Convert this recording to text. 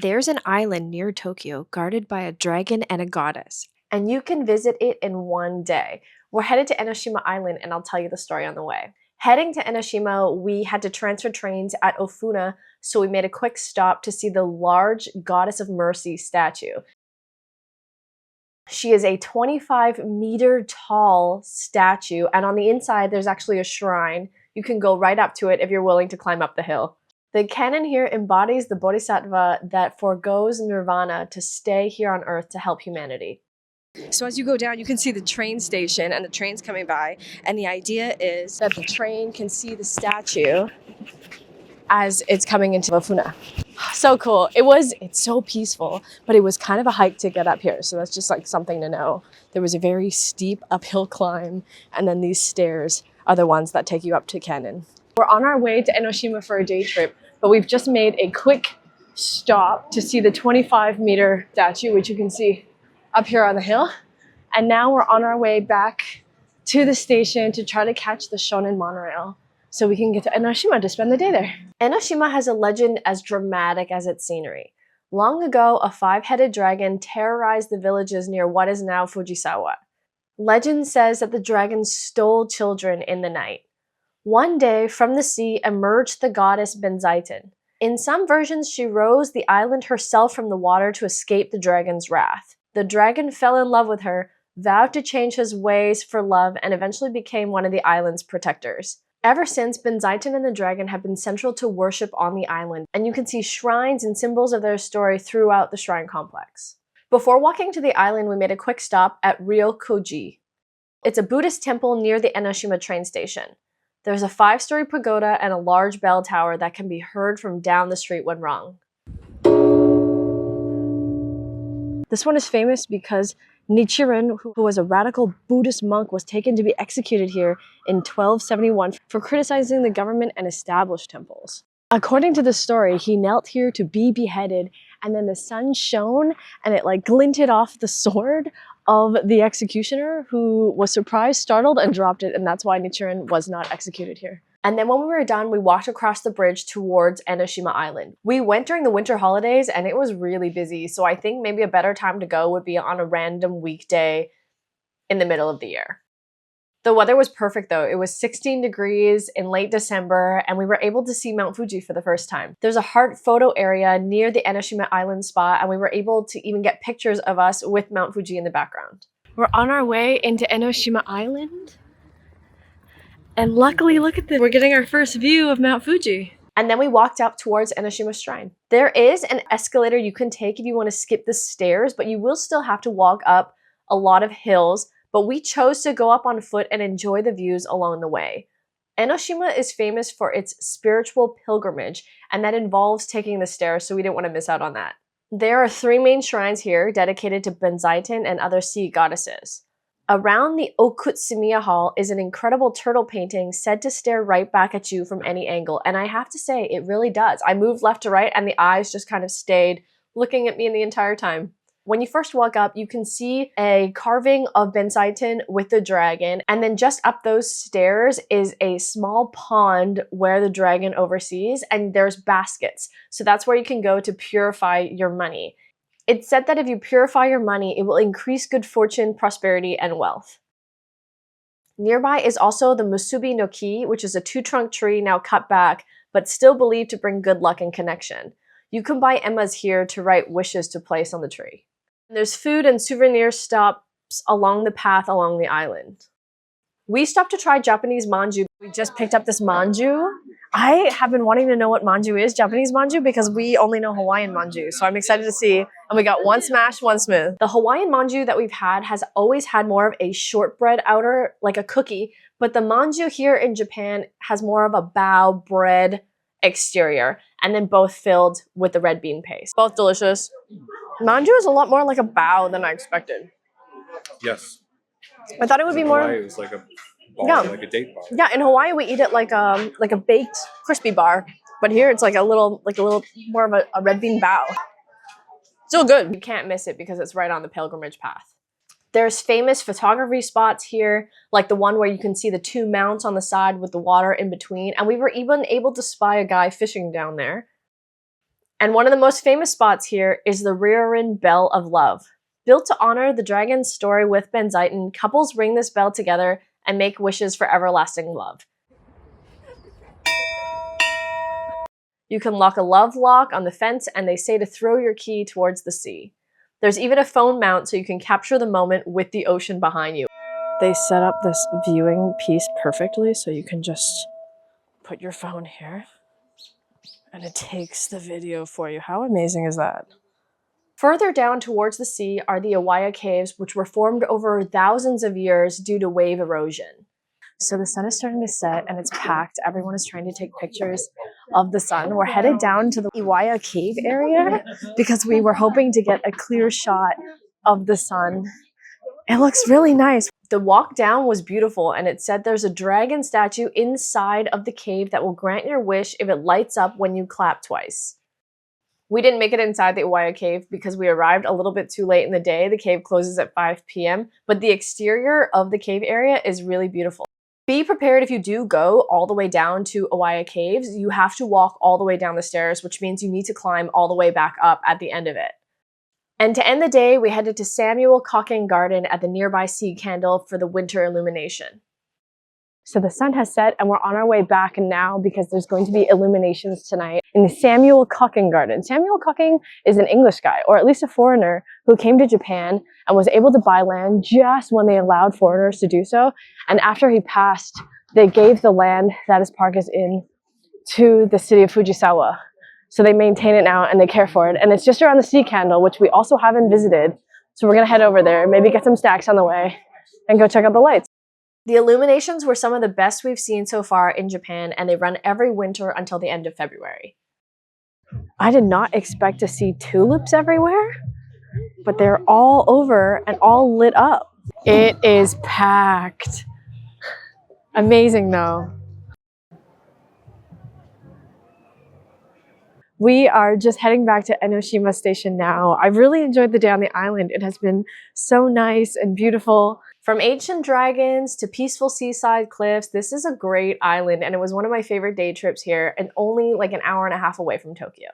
There's an island near Tokyo guarded by a dragon and a goddess, and you can visit it in one day. We're headed to Enoshima Island, and I'll tell you the story on the way. Heading to Enoshima, we had to transfer trains at Ofuna, so we made a quick stop to see the large Goddess of Mercy statue. She is a 25-meter tall statue, and on the inside there's actually a shrine. You can go right up to it if you're willing to climb up the hill. The canon here embodies the bodhisattva that forgoes nirvana to stay here on earth to help humanity. So as you go down, you can see the train station and the trains coming by, and the idea is that the train can see the statue as it's coming into Ofuna. So cool. It's so peaceful, but it was kind of a hike to get up here, so that's just like something to know. There was a very steep uphill climb, and then these stairs are the ones that take you up to Canon. We're on our way to Enoshima for a day trip, but we've just made a quick stop to see the 25-meter statue, which you can see up here on the hill. And now we're on our way back to the station to try to catch the Shonan monorail so we can get to Enoshima to spend the day there. Enoshima has a legend as dramatic as its scenery. Long ago, a 5-headed dragon terrorized the villages near what is now Fujisawa. Legend says that the dragon stole children in the night. One day, from the sea emerged the goddess Benzaiten. In some versions, she rose the island herself from the water to escape the dragon's wrath. The dragon fell in love with her, vowed to change his ways for love, and eventually became one of the island's protectors. Ever since, Benzaiten and the dragon have been central to worship on the island, and you can see shrines and symbols of their story throughout the shrine complex. Before walking to the island, we made a quick stop at Ryokoji. It's a Buddhist temple near the Enoshima train station. There's a 5-story pagoda and a large bell tower that can be heard from down the street when rung. This one is famous because Nichiren, who was a radical Buddhist monk, was taken to be executed here in 1271 for criticizing the government and established temples. According to the story, he knelt here to be beheaded, and then the sun shone and it like glinted off the sword of the executioner, who was surprised, startled, and dropped it, and that's why Nichiren was not executed here. And then when we were done, we walked across the bridge towards Enoshima Island. We went during the winter holidays and it was really busy, so I think maybe a better time to go would be on a random weekday in the middle of the year. The weather was perfect though. It was 16 degrees in late December, and we were able to see Mt Fuji for the first time. There's a heart photo area near the Enoshima Island spot, and we were able to even get pictures of us with Mt Fuji in the background. We're on our way into Enoshima Island. And luckily, look at this, we're getting our first view of Mt Fuji. And then we walked up towards Enoshima Shrine. There is an escalator you can take if you want to skip the stairs, but you will still have to walk up a lot of hills, but we chose to go up on foot and enjoy the views along the way. Enoshima is famous for its spiritual pilgrimage, and that involves taking the stairs, so we didn't want to miss out on that. There are 3 main shrines here dedicated to Benzaiten and other sea goddesses. Around the Okutsumiya Hall is an incredible turtle painting said to stare right back at you from any angle, and I have to say, it really does. I moved left to right and the eyes just kind of stayed looking at me the entire time. When you first walk up, you can see a carving of Benzaiten with the dragon, and then just up those stairs is a small pond where the dragon oversees, and there's baskets. So that's where you can go to purify your money. It's said that if you purify your money, it will increase good fortune, prosperity, and wealth. Nearby is also the Musubi no Ki, which is a 2-trunk tree now cut back, but still believed to bring good luck and connection. You can buy emmas here to write wishes to place on the tree. There's food and souvenir stops along the path along the island. We stopped to try Japanese manju. We just picked up this manju. I have been wanting to know what manju is, Japanese manju, because we only know Hawaiian manju. So I'm excited to see. And we got one smashed, one smooth. The Hawaiian manju that we've had has always had more of a shortbread outer, like a cookie. But the manju here in Japan has more of a bao bread exterior, and then both filled with the red bean paste. Both delicious. Manju is a lot more like a bao than I expected. Yes. I thought it would be more. Hawaii, it was like a bar, like a date bar. Yeah, in Hawaii we eat it like a baked crispy bar, but here it's like a little more of a red bean bao. Still good. You can't miss it because it's right on the pilgrimage path. There's famous photography spots here, like the one where you can see the 2 mounts on the side with the water in between, and we were even able to spy a guy fishing down there. And one of the most famous spots here is the Ryuren Bell of Love. Built to honor the dragon's story with Benzaiten, couples ring this bell together and make wishes for everlasting love. You can lock a love lock on the fence, and they say to throw your key towards the sea. There's even a phone mount so you can capture the moment with the ocean behind you. They set up this viewing piece perfectly so you can just put your phone here and it takes the video for you. How amazing is that? Further down towards the sea are the Iwaya caves, which were formed over thousands of years due to wave erosion. So the sun is starting to set and it's packed. Everyone is trying to take pictures of the sun. We're headed down to the Iwaya cave area because we were hoping to get a clear shot of the sun. It looks really nice. The walk down was beautiful, and it said there's a dragon statue inside of the cave that will grant your wish if it lights up when you clap twice. We didn't make it inside the Iwaya cave because we arrived a little bit too late in the day. The cave closes at 5 p.m., but the exterior of the cave area is really beautiful. Be prepared if you do go all the way down to Iwaya caves. You have to walk all the way down the stairs, which means you need to climb all the way back up at the end of it. And to end the day, we headed to Samuel Cocking Garden at the nearby Sea Candle for the winter illumination. So the sun has set and we're on our way back now because there's going to be illuminations tonight in the Samuel Cocking Garden. Samuel Cocking is an English guy, or at least a foreigner, who came to Japan and was able to buy land just when they allowed foreigners to do so. And after he passed, they gave the land that his park is in to the city of Fujisawa. So they maintain it now and they care for it. And it's just around the Sea Candle, which we also haven't visited. So we're gonna head over there, maybe get some stacks on the way and go check out the lights. The illuminations were some of the best we've seen so far in Japan, and they run every winter until the end of February. I did not expect to see tulips everywhere, but they're all over and all lit up. It is packed. Amazing though. We are just heading back to Enoshima Station now. I've really enjoyed the day on the island. It has been so nice and beautiful. From ancient dragons to peaceful seaside cliffs, this is a great island, and it was one of my favorite day trips here and only like an hour and a half away from Tokyo.